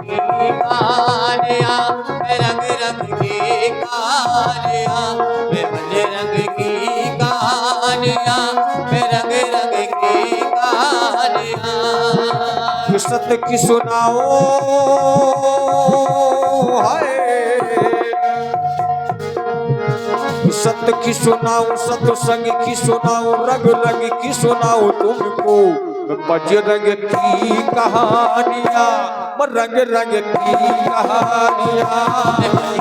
की कालिया, रंग रंग की कालिया, रंग की कालिया, रंग रंग की कालिया। सत की सुनाओ हाय, सत की सुनाओ, सत्संग की सुनाओ, रंग रंग की सुनाओ तुमको बजरंग की कहानियां, रंग रंग की कहानियां,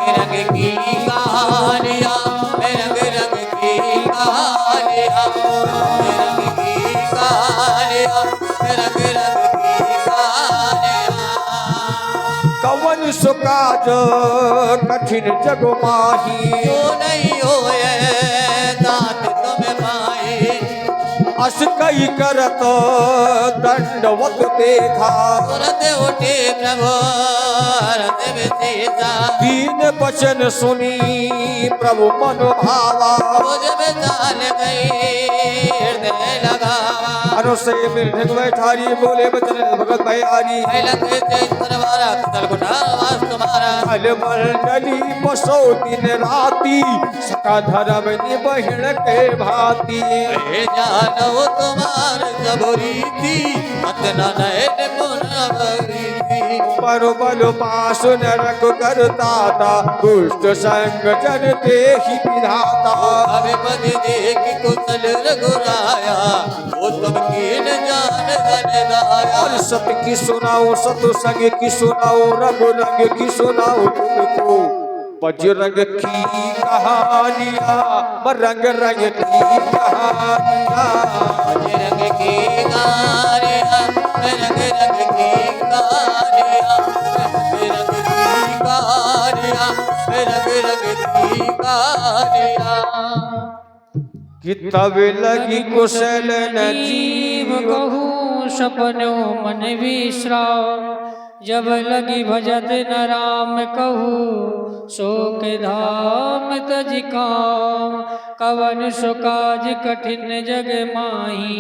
रंग की कहानियां, रंग रंग की कहानियां, रंग की कहानियां, रंग रंग की कहानियां। कवन सुकाज कठिन जग माही, क्यों नहीं होए दात तुम्हें पाए, अस कई करत दंडवत देखा, तुरंत उठे प्रभु रत विदेता, दीन वचन सुनी प्रभु मन भावा, मुझ में जान गई हृदय लगावा। अनुसय मृग बैठारी बोले बचन भगत भयारी, लगे तेज तलवारा कतल कुठार तुम्हारा, फल मंडली बसो दिन राती, सका धर्म निबहिण के भांति, हे जानो तुम्हार सब रीति, मत न नयन पुनवरीति। परो बल पास नरक करता था, दुष्ट संग जन ते ही विधाता, अबे पद देख कुशल रघुराया, वो तुम कीन जान गन गाया। और सत की सुनाओ, सत्संग की सुनाओ, रंग रंग की सुनाओ तुमको बजरंग की कहानियां, रंग रंग की कहानियां, रंग की कहानियां, रंग रंग की कहानियां, रंग की कहानियां, रंग रंग की कहानियां। कि तब लगी कुशल नजीब जीव कहूँ सपनों मन विश्राम, जब लगी भजत न राम कहूँ शोक धाम तज काम। कवन सो काज कठिन जग माही,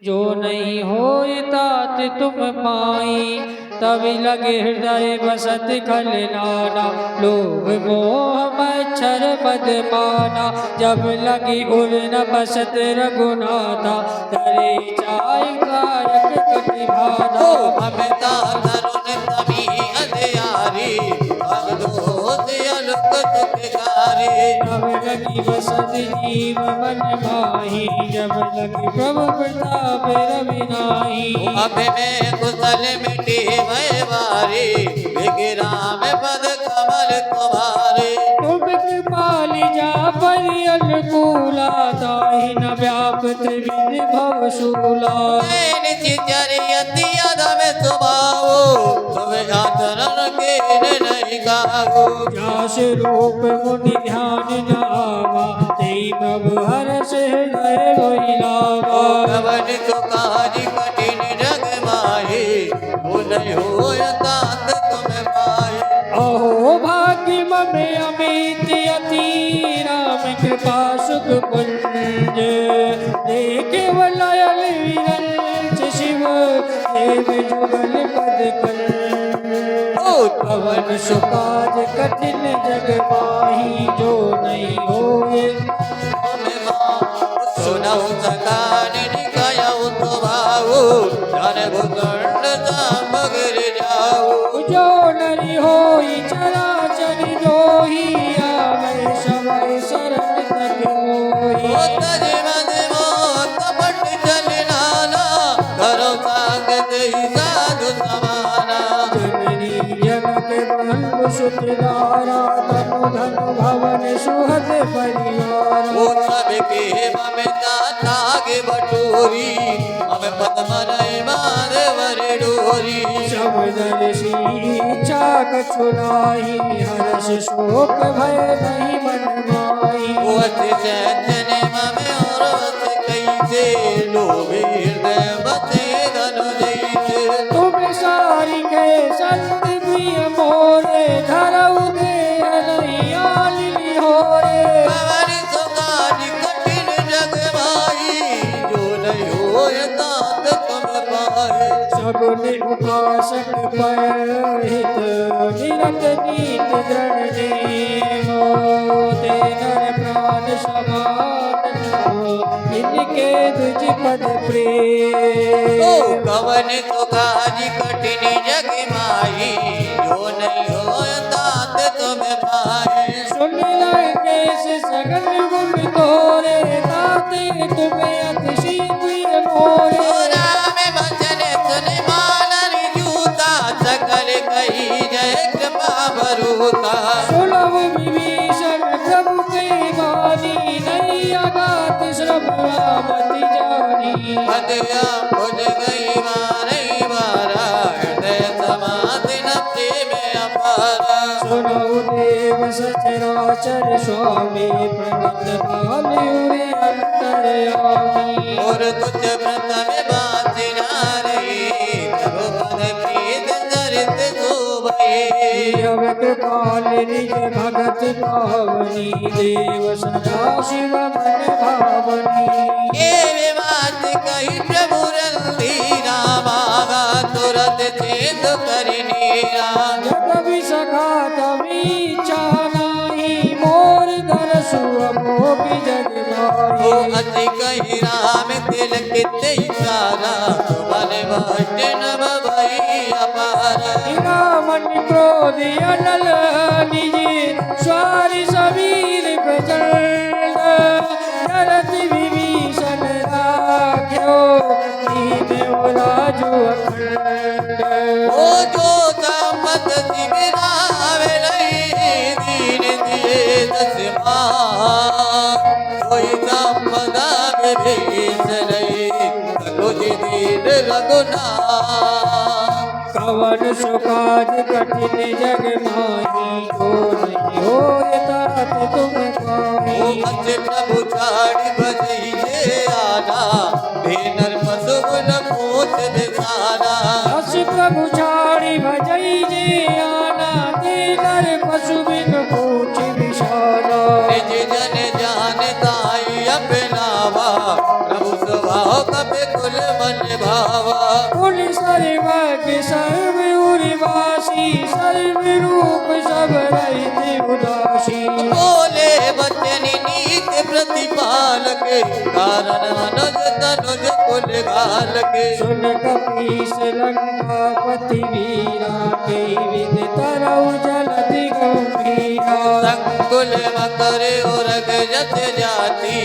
जो नहीं होय तात तुम पाई। तभी लगे हृदय बसत खल नाना, लोभ मोह मच्छर बदमाना। जब लगी उर न बसत रघुनाथा, धरे चाय कारक कटि भाना। ममता तरुण तभी अंधियारी, अवधूत अलुक तुकहारी। जब लगी बसत जीव मन माही, जब लगी प्रभु प्रताप रविनाही। अब में कुशल मिटी मैं वारी, विग्राम पद कमल तुम्हारे। तुम कृपाली जा परि अनुकूला, ताहि न व्यापत विधि भव शूला। नित्यरियति अधम स्वभावो, तुम आचरण के नहीं गावो। जास रूप मुनि ध्यान न आवा, तेई प्रभु हरष हृदय होई लावा। कवन तुकारी कठिन जग माही, वो नहीं हो तात तुम पाए। अहो भाग्य मम अमित अति, राम कृपा सुख पुंज। देखे वलयल विरंच शिव, देव जुगल पद कल। कवन सुकाज कठिन जग माही, जो नहीं होए सुनऊ सकान निकायऊ तुभाऊ, धन भूखंड मगर जाऊ। जो नरि होई चराचर जोही, आवे समय शरण तक मोही। तज मद मोत पट चल नाना, करो सांगत ही साधु समाना। जननी जनक बंधु सुत दारा, तनु धन भवन सुहद परिवारा। वो सबके ममता नाग बटोरी, हम पद्मनय माधवर डोरी। शब्दन सी चाक छुलाई, हर्ष शोक भय नहीं मन माही। वो अति चैतन्य मम और अति कैसे, लोभे हृदय बते धनु जैसे। तुम सारी के संत प्रिय मोरे, धरऊ दे हरियाल होरे। पवन सुकाज कठिन जग माही, जो नहीं होय तात तुम पाए। सगुन उपासक पर हित तीरथ नीत दृढ़ नेमो ते नर प्राण समान इनके तुझ पद ओ प्रेम कवन तो काज कठिन जग माही जो नहीं हो तात तुम पाए सुन लंकेश सगल गुण तोरे ताते तुम्हें अतिशी प्रिय मोरे राम वचन सुन मानर जूता सकल कही जय कृपा बरूता सुलभ विभीषण प्रभु के गानी नहीं अगात श्रवणामति जानी पदया भुज गई मारई मारा हृदय समाधि नब्जे में अपारा सुनो देव सचराचर स्वामी प्रणत भालुरे अंतर्यामी और कुछ व्रत में बात ना रही तब पद प्रीत चरित शोभे अब कृपाल निज भगत पावनी देव सदा शिव मन भावनी ये बात कही प्रभु रंधीरा मागा तुरंत चेत करनीरा जग विसखा तभी चानाही मोर दरसु अमोपि जग ओ माही अति कही राम तिल किते सारा मन भट नभ भई अपारा इना मन क्रोध अनल निजी स्वारि सबीर प्रचंड जरत विभीषण राख्यो दीन राजु अखंड ओ जो संपत सिमरावे नहीं दीन दिए दस मार कोई संपदा विभीष नहीं रघुज दीन रघुनाथ कवन सुकाज कठिन जग माही जो नहीं होय तात तुम ओ पाही अज प्रभु छाड़ी बजई जे आना भेनर पशु न पूछ बिसारा हस प्रभु छाड़ी भजई जे आना तेनर पशु बिन पूछ विशाला निज जन जान ताई अपनावा प्रभु स्वभाव कपि कुल मन भावा कुल सर्वज्ञ सर्व उर्वासी सर्व रूप सब रहित उदासी बोले वचन नीत प्रतिपालक कारण अनुज तनुज कुल गालक सुन कपीस लंकापति वीरा के विद तरऊ जलधि गंभीरा संकुल मकर उरग जत जाति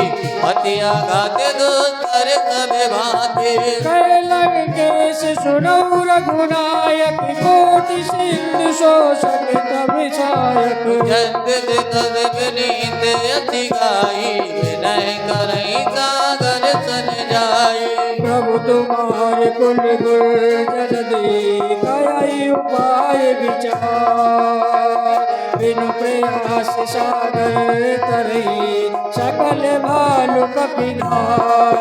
पतिया गाते दोस्तर सब भाते कैलग केश सुनऊ रघुनायक कोटि सिंधु शोषक तब छायक जद तद विनीत अति गाई विनय करई सागर सन जाई प्रभु तुम्हारे कुल गुण दे कई उपाय विचार बिनु प्रयास सागर तरई सकल भालु कपिधार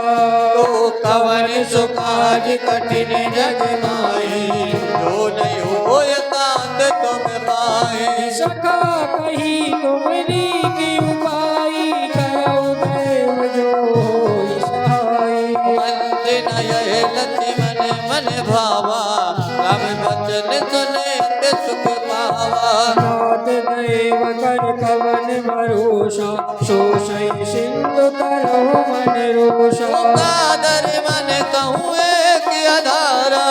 तो कवन सुकाज कठिन जग माई जो नहीं होय कांत तुम पाए सखा कही तुमरी की उपाय करऊ देव जो होई सहाय अंत नय लक्ष्मण मन भावा राम वचन सुने ते सुख पावा नाथ देव कर कवन भरोसा सोसई सिंधु करहु मन रोषा कादर मन कहूँ एक अधारा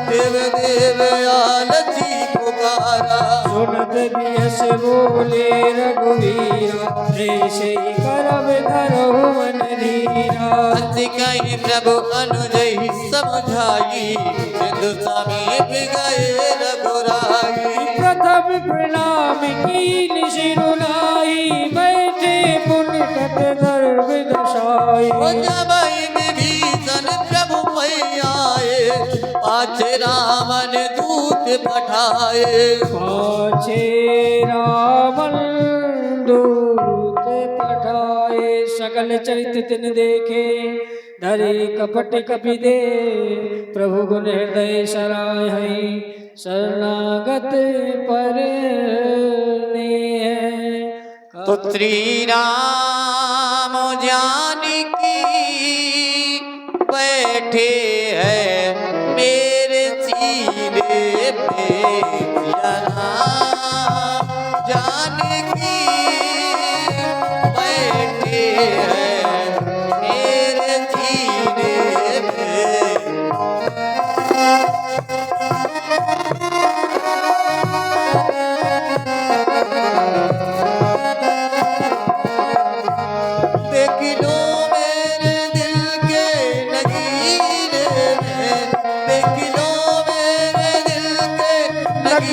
देव देव आलची पुकारा सुनत बियस बोले रघुवीरा ऐसे ही करब धरहु मन धीरा अति कहीं प्रभु अनुजई समझाई सिंधु समीप गए रघुराई प्रथम प्रणाम कीन शिरुनाई बैठे पुण्य कट गर्भ दशाई ओ जब विभीषण प्रभु मैयाए पाछे रावण दूत पठाए पाछे रावण दूत पठाए सकल चरित तिन देखे धरे कपट कपि दे प्रभु गुण हृदय सराय शरणागत पर तो श्री राम जानकी बैठे हैं मेरे सीने पे जरा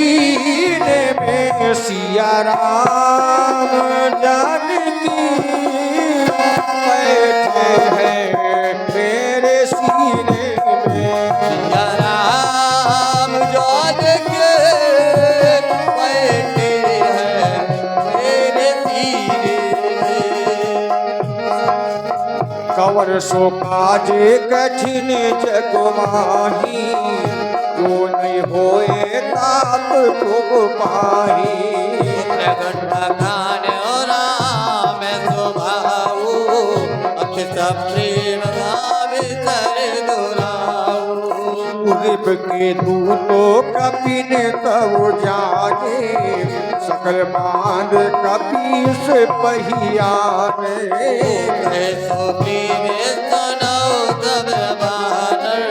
सीने में सिया राम जानकी बैठे हैं मेरे सीने में। सिया राम जान के बैठे हैं मेरे सीने में। कवर सो काजे कठिन जग माही, जो नहीं होए तात तुम पाही। घंटा गान और राम स्वभाव, अखित प्रेम गावे कर दुराऊ। रिप के दूतो कपिन तब जाने, सकल बांध कपि से पहियाने। कैसो प्रेम सुनाओ तब बानर,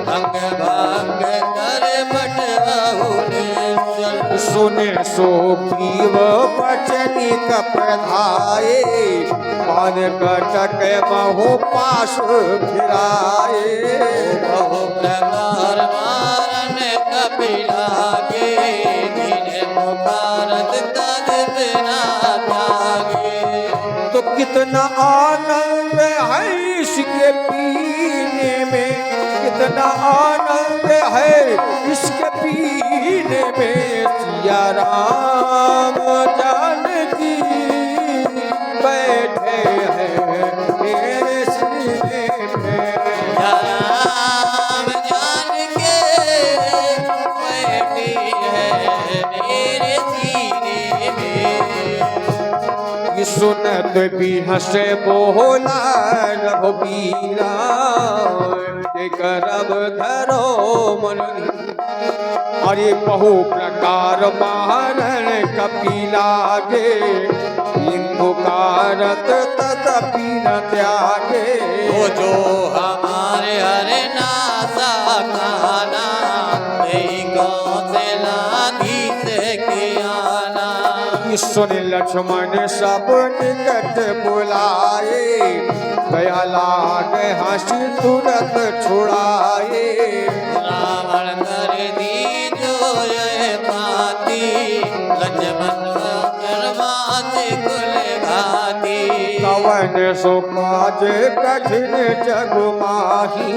भंग भंग कर बटवाहुन चल। सुने सो पीव बचनी कपधाए, पान कटक महु पास फिराए। बहु प्रकार मारन कपिला के, दीन पुकारत तद बिना त्यागे। तो कितना आनंद है इसके पीने में, कितना आनंद है इसके पीने में। सिया राम जानकी बैठे हैं मेरे सीने में। राम जान के बैठी है मेरे सीने में। सुनत भी हंसे बोला रघुबीरा, करब धरो मन। अरे बहु प्रकार मारण कपिला गे, इंदु कारत तदपि न त्यागे। वो जो हमारे हरे नासा खाना, नहीं कौशलाधी से कियाना। सुन लक्ष्मण सब निकट बुलाए, दया लागे हंसी तुरंत छुड़ाए। रावण कर दी जो ये पाती, लक्ष्मण करवाते कुल घाती। कवन सो काज कठिन जग माही,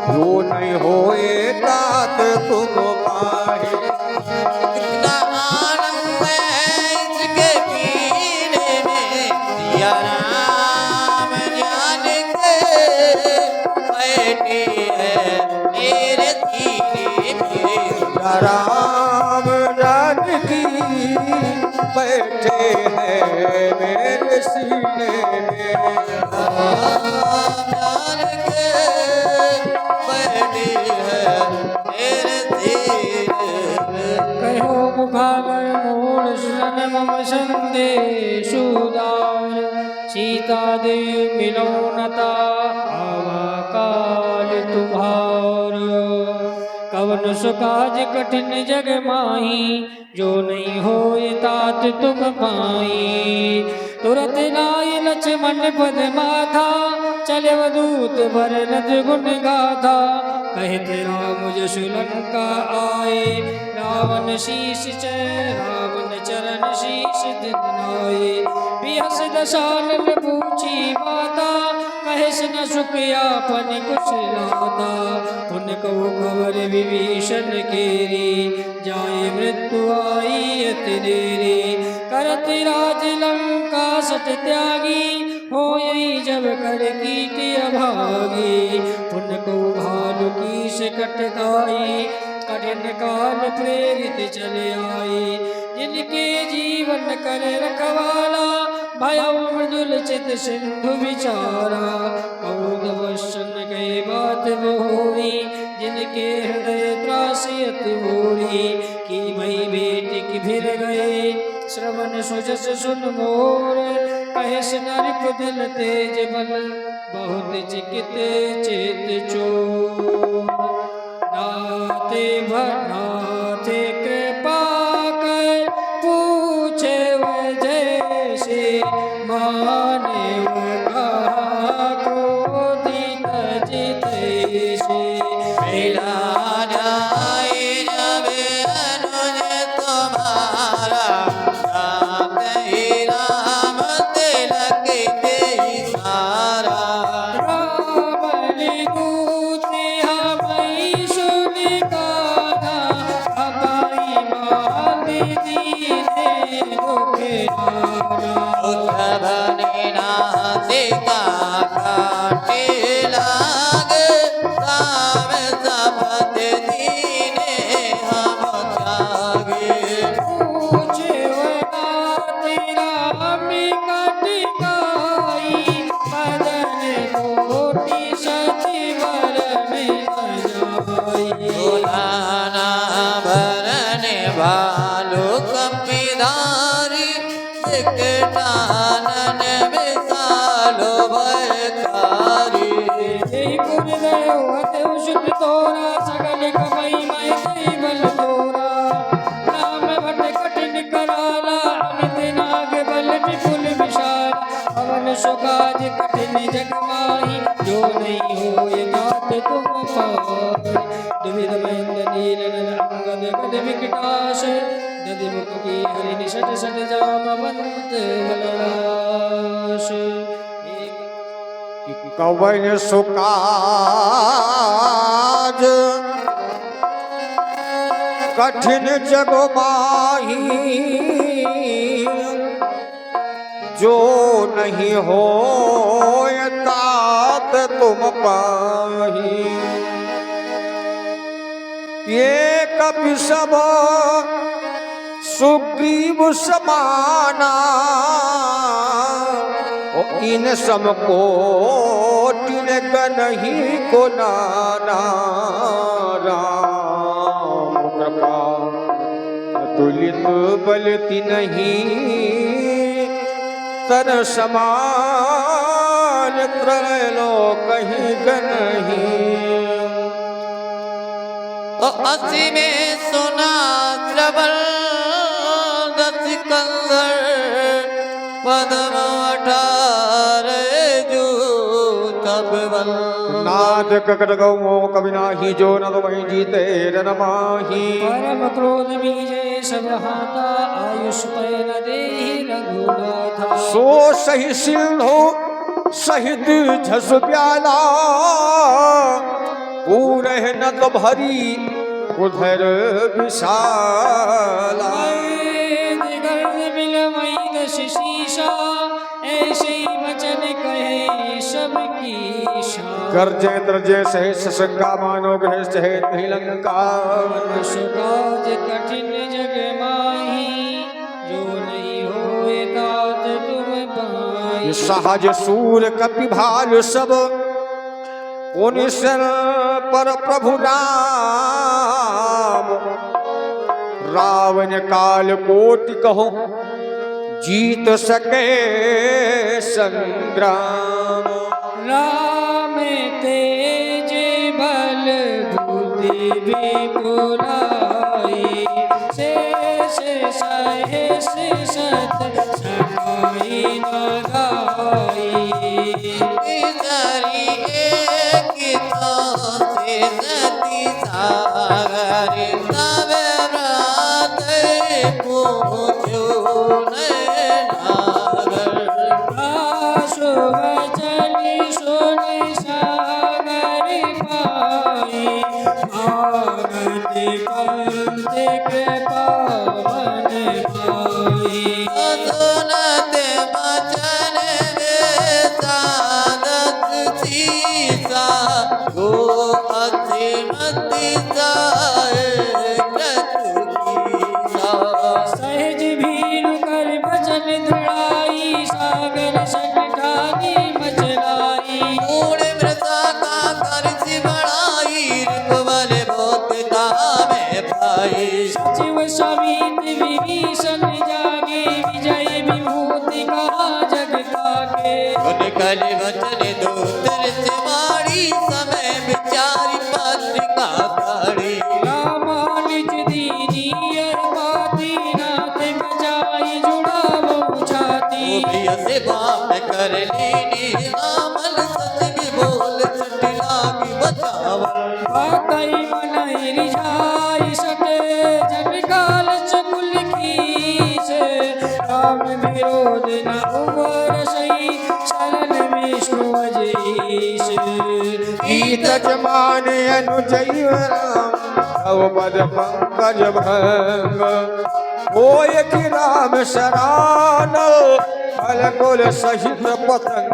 जो नहीं होए तात तुम पाही। कितना आनंद है इसके पीने में, सिया राम जान के बैठे हैं मेरे सीने में। राम जानकी बैठे हैं मेरे सीने में। जान के बैठे हैं मेरे सीने में। कहो मुखावर मूल शन मम संदेशु दार, सीता देवी मिलो नता आवा काल तुम्हार। कवन सुकाज कठिन जग माही, जो नहीं होए तात तुम पाई। तुरत लाय लक्ष्मण पद माथा, चले वदूत भरत गुण गाथा। कहत राम जसु लंका आए, रावण शीश रावण चरण शीश दिन नाये। बिहस दशानन पूछी माता, कहेस न सुख यापन कुछ लाता। पुन कहो खबर विभीषण केरी, जाए मृत्यु आई अति देरी। करत राज लंका सत त्यागी, होई जब कर कीट अभागी। पुन को भालु कीस कटकाई, कठिन काल प्रेरित चले आई। जिनके जीवन कर रखवाला, भयउ मृदुल चित सिंधु विचारा। कौन वशन गए बात बोरी, जिनके हृदय त्रासी अति मोरी। की मई बेटी की फिर गए, श्रवण सुजस सुन मोर। कहेस नरिप दिल तेज बल, बहुत चिकित चेत चोर। नाते भनाते कृपा कर, पूछे वजह से माने कहा। क्रोधित जित से मिला जाए जब अनुज दीने दुखे नाना उद्धवने नासिका काटे लागे राम शपथ दीने हम जागे पूछे वना तेरा अम्बिका टिकाई बदन कोटि सती वर में न जाई नाना भरने भालू कपिधारी दिक्कतानन विशालो भयकारी जय गुरुदेव अतव शुभ तोरा सगल कमाई मैं कई बल तोरा नाम भट कठिन कराला अमित नाग बल विपुल विशाल पवन सुकाज कठिन जग माही जो नहीं होए नाथ तुम पार दुविध महेंद्र नील नल अंगद गद विकटाश दधि मुख की हरि निषट सट जामवंत बलनाश कवन सुकाज कठिन जग माही जो नहीं हो तात तुम पाही ये कपि सब सुग्रीव समाना इन समकोटि नहीं को नाना राम कृपा तुलित बलति नहीं तर समान त्रैलो कहीं नहीं तो असी में सुना प्रबल दस कंदर पदम अठारे जो तब बल नाद ककट गौ कवि नाही जो न तो वही जीते रन माही परम क्रोध बीजे सब हाथा आयुष पै न देहि रघुनाथा सो सही सिंधु सहित झस प्याला पूरे न तो भरी उधर विशाला गर्द बिलमई दश शीशा ऐसे ही वचन कहे सबकी शान गर्जे द्रजे सहे ससंगा मानो ग्रह सहे नहीं लंका सुकाज कठिन जग माही जो नहीं होए तात तुम पाई सहज सूर कपि भाल सब उनिशन पर प्रभु राम रावण काल कोटि कहो जीत सके संग्राम राम तेज बल बुद्धि विपुलाई शेष सहेश सत सकाई न गाई इधरी एक तो से सती सागर तब रात पूछो नागर आशु वचन सुन सागर पाई आगत पंथ कृपा मन पाई सुनत वचन वे सादत सीसा गो अतिमति जाए सहज भीड़ कर भजन धुलाई सागर संठानी मचलाई मूड मृता का कर्ज बढ़ाई रूपबल बहुत में पाई सचिव समित विभीषण जागे विजय विभूति कहा जग काके उन कल वचन दूतर से मारी समय विचारी पत्रिका काढ़ी रामानुज दीनी बाती नाथ बजाई जुड़ावो छाती प्रिय से बात कर लेनी नामल सच भी बोल सट लागी बचावा बातई मनई रिझाई सटे जन काल चकुल खीस राम विरोध न उबर सही शरण विष्णु अजीश गीत जमाने अनुजय राम तव पद पंकज भंग होय कि राम शरण अलगुल सहित पतंग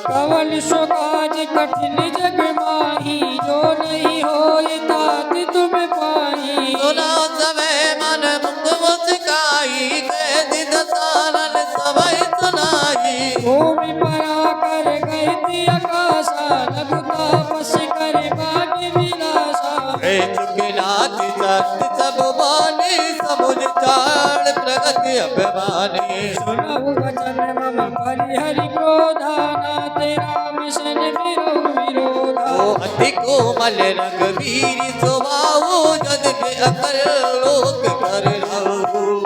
कवल सो काज कठिन जग माही जो नहीं होए तात तुम पाही सुना समय मन मुख मुस्काई कह दिद सारन सबई सुनाई भूमि परा कर गए थी आकाशा लघु तापस कर भाग्य विलासा हे चुकिलात सत्य सब बानी समुझ चाड़ प्रगति अभिमानी सुनहु वचन मम परिहरि क्रोधा नाथ राम सन विरोधा ओ अति कोमल रघुवीर स्वभाव जद के अकर लोक कर रहु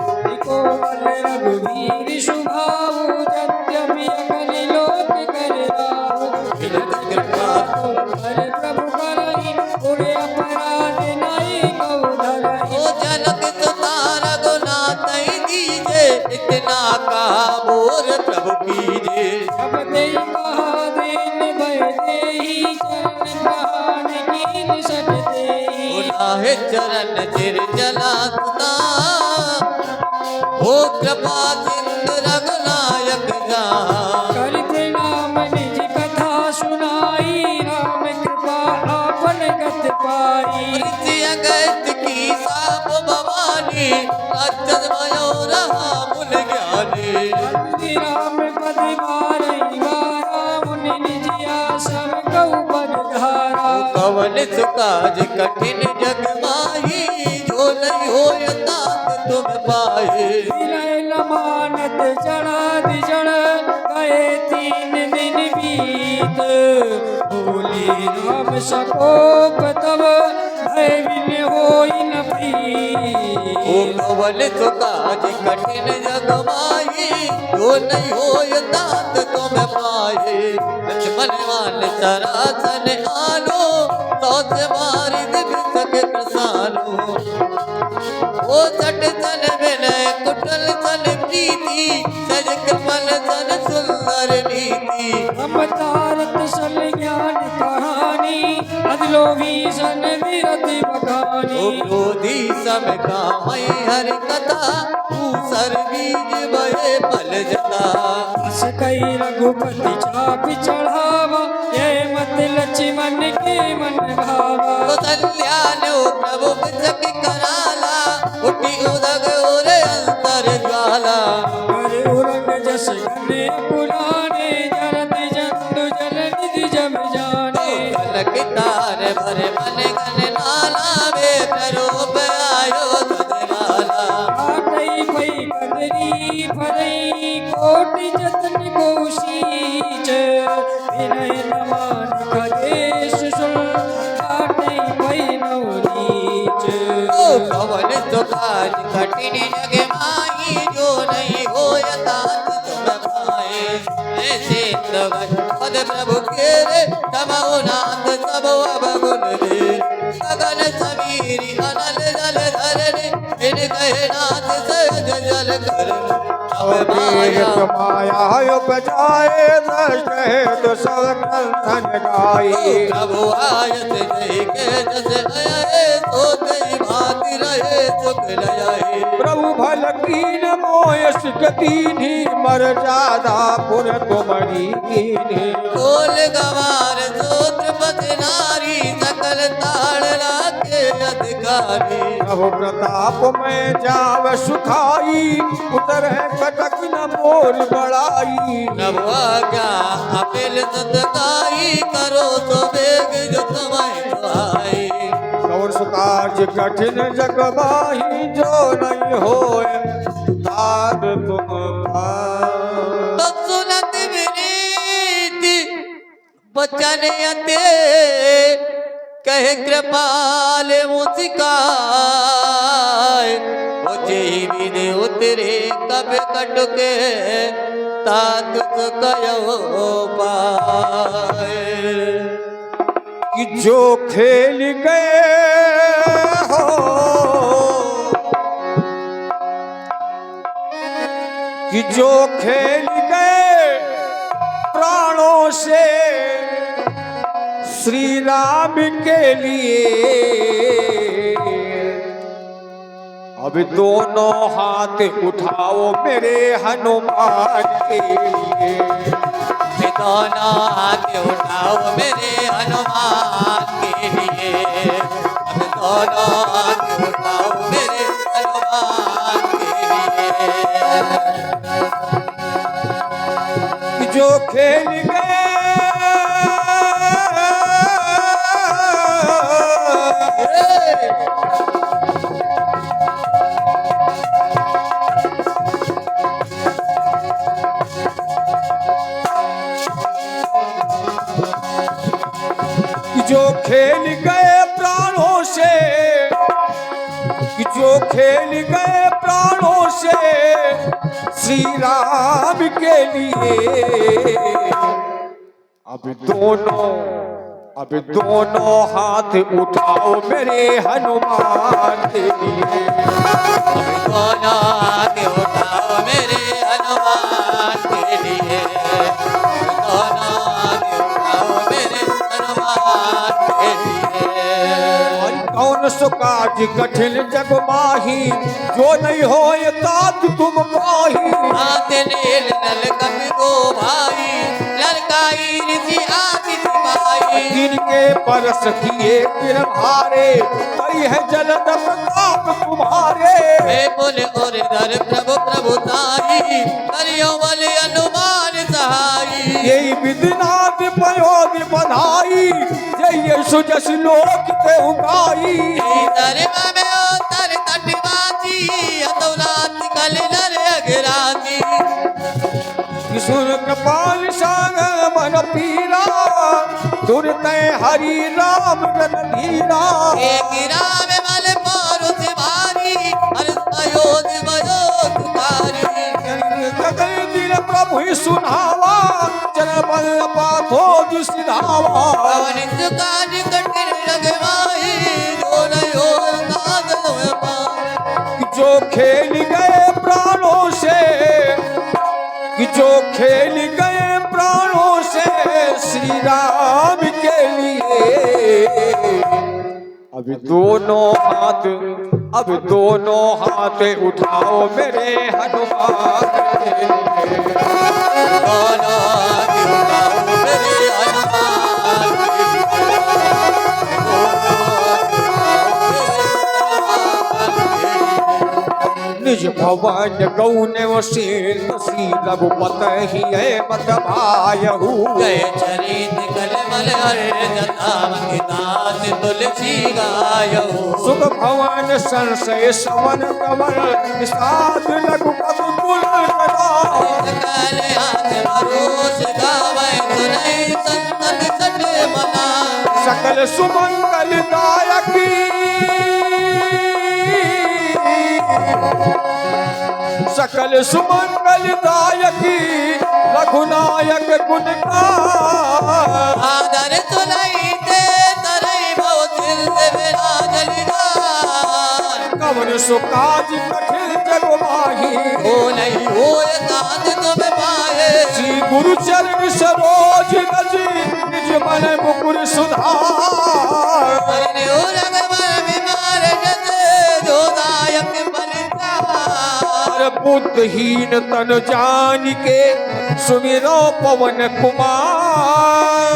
कोमल रघुवीर सुभाव यद्यपि अकल लोक कर राहु विनत कृपा हरे प्रभु करहि उड़े अपराध नहीं कौ धरहि ओ जनक सुता रघुनाथ दीजे इतना का मोर प्रभु कीजे सब देई महादेव भय देहि चरण प्राण कीन सट देहि उनाहे चरण चिर जलाता ओ कृपा सिंधु रघुनायक जा करित नाम निज कथा सुनाई राम कृपा आपन गत पाई अगत की साप भवानी राक्षस मयूर मुन ज्ञानी बंदी राम पद मारई वारा मुनि निज आसन कौ पद धारा कवन सुकाज कठिन जग माही जो नहीं हो तात तुम पाए विनय लमानत जड़ा दिजड़ गए 3 दिन बीत बोली राम सकोप तब भय विन होई न ओ प्रीत कवन सुकाज कठिन जग माही जो नहीं हो तात तुम पाए लक्ष्मण मान सरासन आलो तो से मारी दिख सके प्रसानो ओ सट सन विनय कुटल सन प्रीति सज कृपल सन सुंदर नीति अवतारत सल ज्ञान कहानी अदलोभी सन विरति ओ बखानी क्रोधी सब कामई हर कथा तू सरबीज भय फल जता अस कई रघुपति चाप चढ़ावा ये मत लक्ष्मण के मन भावा कल्याण प्रभु बिचक कराला उठी उदग ओरे अंतर ज्वाला कर उरंग जस गने पुराने जरत जंतु जल निधि जम जाने कलक तार भरे मन गन नाला वे करूप आयो तुझवाला आटई पई कदरी फरई कोटि जतन कोशीच विनय नमान खदेश सुन आटई पई नवनीच ओ कवन सुकाज कठिन जग माही जो नहीं हो तात तुम पाए ऐसे तवन पद प्रभु के रे तमो नाथ सब अवगुण रे गगन समीरी अनल जल धरने इन कहे नाथ सहज जल कर अवधेय माया बजाए दश तो सब कंथन गाई प्रभु आयत जय के जस आए तो तेरी भांति रहे सुख लयाए प्रभु भल कीन मोय सुखदीनी मर जादा पुर तुमरी कीनी कोल गवार सूत्र पत नारी सकल ताड़ला के अधिकारी प्रभु प्रताप में जाव सुखाई उतर कटक न मोर बड़ाई प्रभु आज्ञा अपिल सतकाई करो तो बेग जो तुम्हें दुआई कौन सुकाज कठिन जग माही जो नहीं होए तात तुम पाए। तो सुनत विनीति बचन अते कहे कृपाल मुस्काय ओ जेहि विधि उतरे कब कटुके तात कयो पाए कि जो खेल गए हो कि जो खेल गए प्राणों से श्री राम के लिए अब दोनों हाथ उठाओ मेरे हनुमान के लिए। दोनों हाथ उठाओ मेरे हनुमान के लिए। अब दोनों हाथ उठाओ मेरे हनुमान के लिए। जो खेल गए जो खेल गए प्राणों से, जो खेल गए प्राणों से श्री राम के लिए। अब दोनों हाथ उठाओ मेरे हनुमान के लिए। दोनों हाथ उठाओ मेरे हनुमान के लिए। दोनों हाथ उठाओ मेरे हनुमान के लिए। कौन सो काज कठिन जग माही, जो नहीं हो तात तुम पाही। हाथ नील नल कपि को भाई, ललकाई ऋषि आदित भाई। जिनके परस किए फिर भारे, कई है जलद प्रताप तुम्हारे। हे बोले और धर प्रभु प्रभुताई, करियो बल हनुमान सहाई। यही विधिनाथ प्रयोग बधाई, जय सुजस लोक ते उगाई। दरबा में उतर तटवासी, अतौलात कल नर अगराती। किशोर कृपाल साग मन पीरा, दुर्तय हरि राम रणधीरा। एक राम बल पौरुष भारी, हर अयोध्य वयोधकारी। जगल दिल प्रभु सुनावा, चरण बल पाथो सिधावा। पवन सुकाज कठिन लगवाई, जो नहीं हो साधन में पाई। जो खेल गए प्राणों से, जो खेल गए प्राणों से श्री राम के लिए। अब दोनों हाथ उठाओ मेरे हनुमान के लिए। दोनों हाथ उठाओ मेरे हनुमान के लिए। निज भवन गौन वसील सी रघुपत ही है मत भायहु। जय चरित कलमल हर दास तुलसी गायो। सुख भवन संशय सवन कमल, निषाद रघुपत कुल कदा। सकल हाथ भरोस गावै, सुनै संतन सठ मना। सकल सुमंगल दायकी, सकल सुमंगल दायकी, रघुनायक गुण गान। आदर सुनै ते तरई बहु दिल से विराजल गान। कवन सो काज कठिन जग माही, हो नहीं हो दाद तुम पाए। श्री गुरु चरण सरोज रज, निज मन मुकुर सुधार। हरि हो रघुवर विमार जस, जो दायक बलिदान। बुद्धहीन तन जान के सुमिरो पवन कुमार।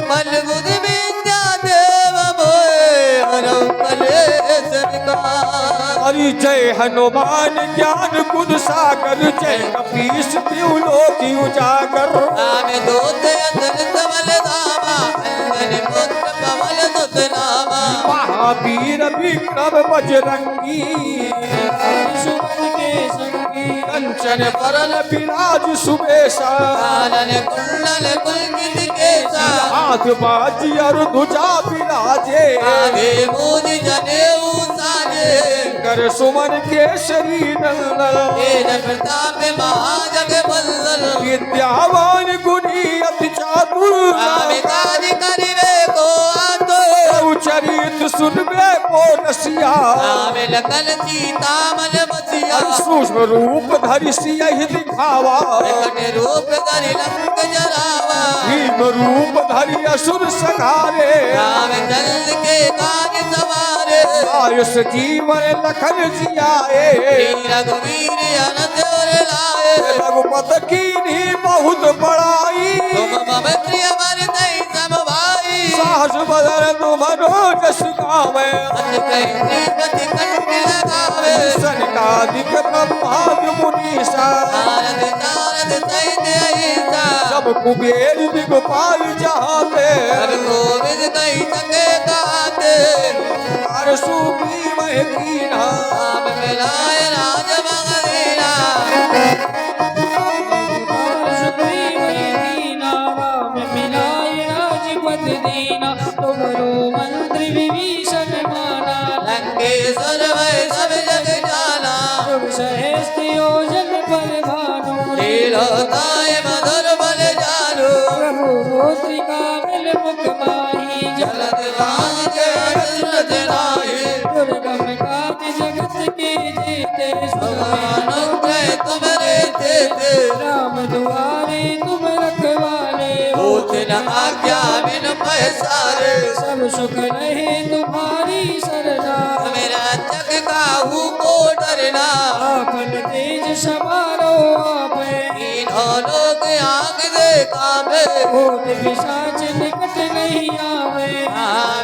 बल बुद्धि विद्या देव मोए, हरौ कलेश विकार। हरि जय हनुमान ज्ञान गुण सागर, जय कपीस तिहु लोक उजागर। राम दूत अतुलित बल धामा, अंजन पुत्र पवन सुत नामा। महावीर विक्रम बजरंगी, सुमन के संगी। कंचन बरन विराज सुबेशा। कानन कुंडल कुंचित केसा, हाथ बाजी और ध्वजा विराजे। आगे मूज जनेऊ साजे। कर सुमन केसरी नंदन, तेज प्रताप महाजगवंदन। विद्यावान गुणी अति चातुर। राम काज करिवे को आतुर। चरित सुन बे पोरसिया राम लखन सीता मन बसिया सूक्ष्म रूप धरि सियहि दिखावा प्रकट रूप धरि लंक जरावा भीम रूप धरि असुर संहारे राम चंद्र के काज सवारे आयुष जीवन लखन जियाए रघुवीर अनंत और लाए रघुपत कीन्ही बहुत बड़ाई तुम मम प्रिय भरतहि सब भाई साहस बदन तुम्हारो जस गावे अस कहि गति कंठ लगावे सनकादिक ब्रह्मादि मुनीसा नारद नारद सहित अहिसा सब कुबेर दिगपाल जहाते हर गोविंद कहि सके गाते अरसु मह कीन्हा आप मिलाए राज मगधीरा राम मिलाए राजपद दीना तुमरो मंत्री विभीषण माना लंकेश्वर भय सब जग जाना जुग सहस्त्र योजन पर भानु लीलोताय मधुर बल जालू प्रभु गोत्रिका मिल मुख माही जलद बाण के अग्रज नाहि दुर्गम काज जगत के जीते अनुग्रह तुम्हारे देते राम दुआरे तुम रखवाले होत न आज्ञा बिन पैसारे सब सुख रहे तुम्हारी सरना मेरा जग काहू को डरना आपन तेज समारो आप तीनों लोग आग देखा में भूत पिशाच निकट नहीं आवे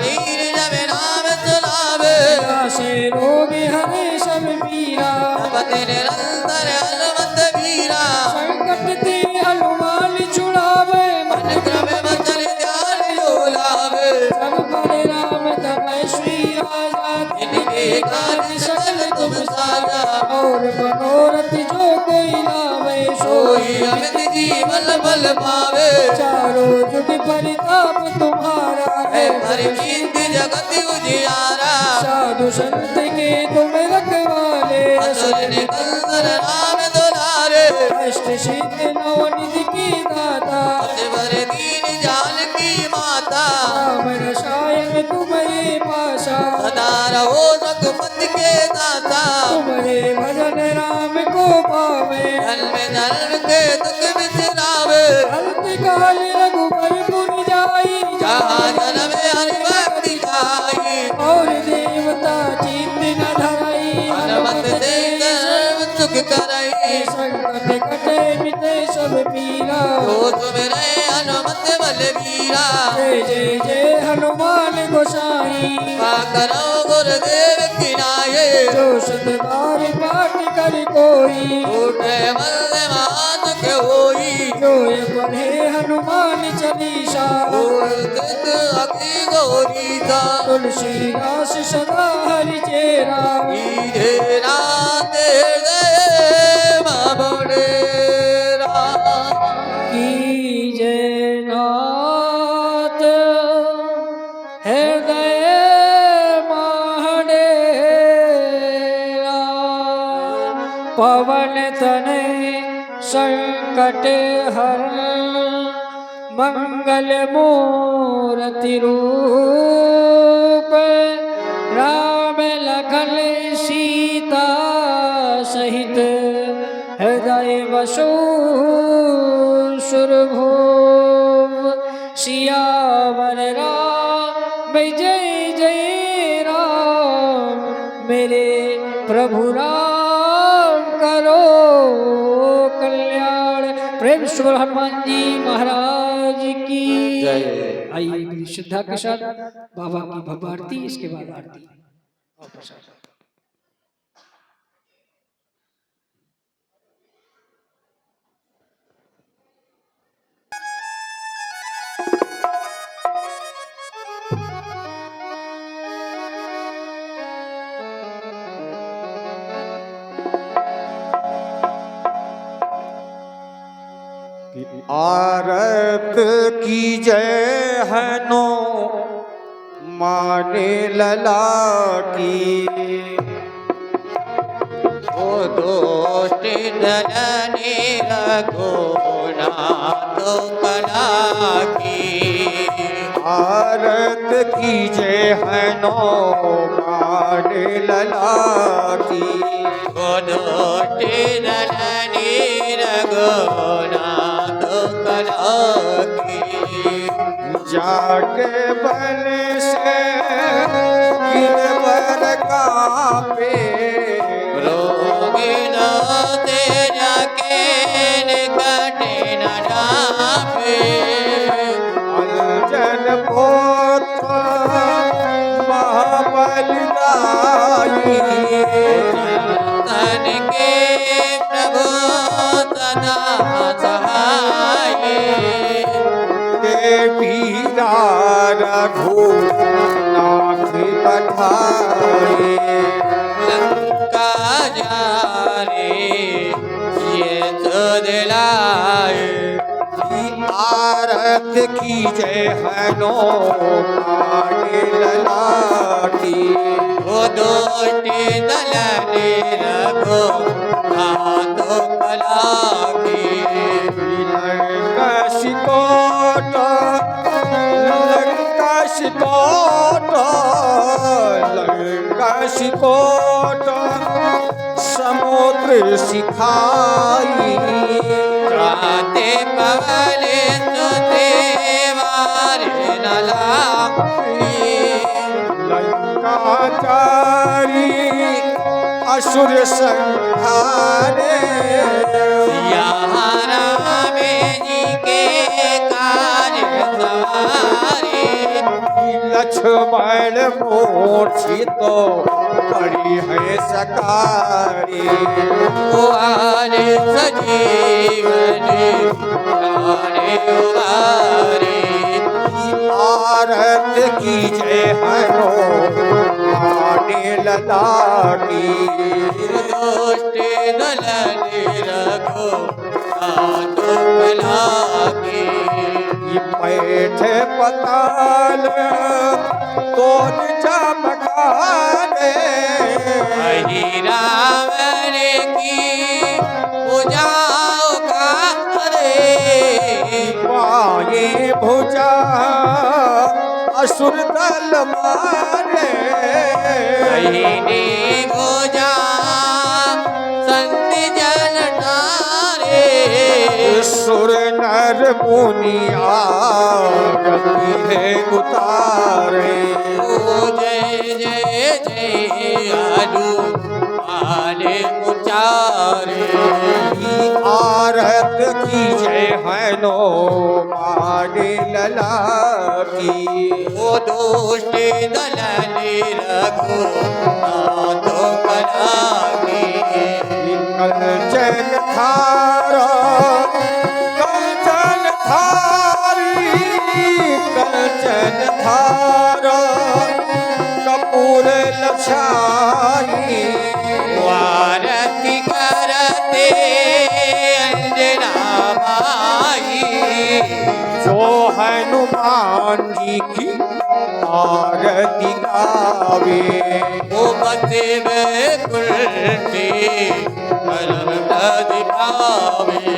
वीर जब नाम सुनावे आशे रोग हरे सब पीरा पति निरंतर हनुमत वीरा संकट ते हनुमान छुड़ावे मन क्रम वचन ध्यान डोलावे सब पर राम तपस्वी राजा इनके काज सकल तुम साजा और मनोरथ जो कोई लावे सोई अमित जीवन बल पावे चारों जुग परिताप तुम्हारा है परिचित जगत उजियारा साधु संत के तुम रखवाले असुर निकंदन नाम दुलारे अष्ट सिद्ध नवनिधि की दाता अजबर दीन जान की माता राम रसायन तुम्हारे पासा सदा रहो रघुपति के दाता तुम्हारे भजन राम को पावे जन्म के दुख बिसरावे अंत काल रघुबर पुर जाई जहाँ जन्म हरि भक्ति जाई और देवता चित्त न धराई हनुमत से सर्व सुख करई संकट कटे मिटे सब पीरा जो तुमरे हनुमत बलवीरा जय जय जय हनुमान गोसाई का करो गुरुदेव की नाये जो सतबार पाठ कर कोई उठे बल मान के होई जो ये पढ़े हनुमान चालीसा उदित अति गौरीता तुलसीदास सदा हरि चेरा धीरे नाते हृदय बाबुडेरा की जय नाथ हृदय महाडेरा पवन तनय संकट हरण मंगल मूर्ति रूप राम लखन सीता सहित हृदय वसु सुरभूप सियावर राम जय जय राम मेरे प्रभु राम करो कल्याण प्रेम से बोलो हनुमान जी महाराज की जय। आइए बड़ी श्रद्धा के साथ बाबा की भव्य आरती इसके बाद आरती और प्रसाद। आरत की जय हनो माने लला की ओ दोष्ट जननी रघुनाथ कला की आरत कीजे है नो माने लला की गोदोटे दलनी रघुनाथ कला की जाके बन से गिरवर कापे रोगी न तेरा के निकटे न ढापे अंजन पुत्र महाबलदाई तन के प्रभु तना सहाय देवी रघु नाथ पठाए लंका जाने ये तो दिलाए आरत की जय हनो माने ललाटी वो दोटे दलने रघो हाथों कला की लंकाशिकोट लंकाशिकोट समुद्र सिखाई जाते पवले तो देवारे न लागी लंकाचारी असुर संहारे यहाँ राम जी के कार्य सवारे लक्ष्मण मूर्छित पड़ी है सकारी आने सजीवने आने उबारे आरत की जय हनो माने ललाटी दोष्टे दलने रघो हाथों कला की पैठ पताल तो चमकाने हरि रावण की पूजाओ का करे पाए भुजा असुर दल मारे कहने भुजा संत जन तारे सुर नर मुनिया गति है उतारे ओ जय जय जय आलू आले उचारे आरत की जय हनो माने ललाटी ओ दुष्ट दलने रघु नाथो कला की कंचन थारा कंचन थारी कंचन थारा कपूर लछाई वारती करते अंजना माई जो हनुमान जी की आरती गावे ओ बते में कुलते परम दिखावे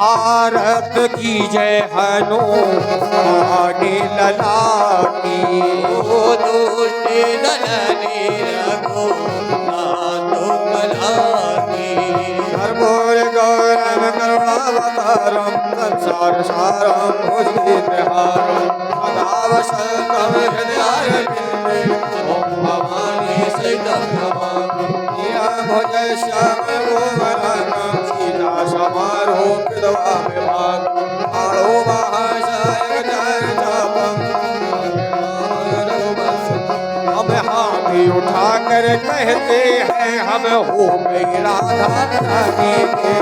आरत की जय हनु माने ललाटी ओ दुष्ट दलने रघु नाथो कला की कर्पूर गौरम करुणावतारम संसार सारम भुजगेन्द्रहारम सदावसंतम हृदयारविन्दे ओम भवानी सहितं नमामि भुज श्याम गोवरानम सीता समारोह कृतवा विभाग आलो महाशय जय जापम हम हाथी उठाकर कहते हैं हम हो गई राधा रानी के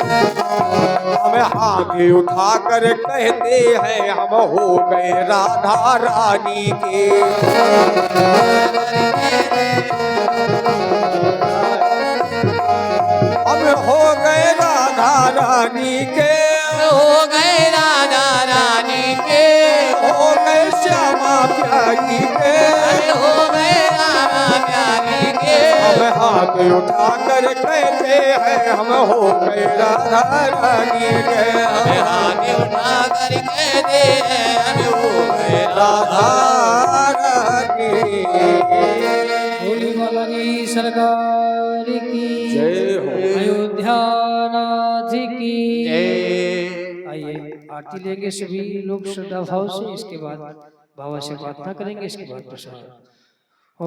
हम हाथी उठाकर कहते हैं हम हो गए राधा रानी के हम हो गए राधा रानी के हो गए राधा रानी के हो गए श्यामा प्यारी के हो गए रामा प्यारी के हम हाथ उठा कर कहते हैं हम हो गए राधा रानी के। हमें हाथ उठा कर कहते हैं हम हो गए राधा रानी। भोली बाला की सरकार की जय हो। अयोध्या नाथ की जय। आइए आरती लेंगे सभी लोग श्रद्धा भाव से, इसके बाद बाबा से प्रार्थना करेंगे, इसके बाद प्रसाद। ओ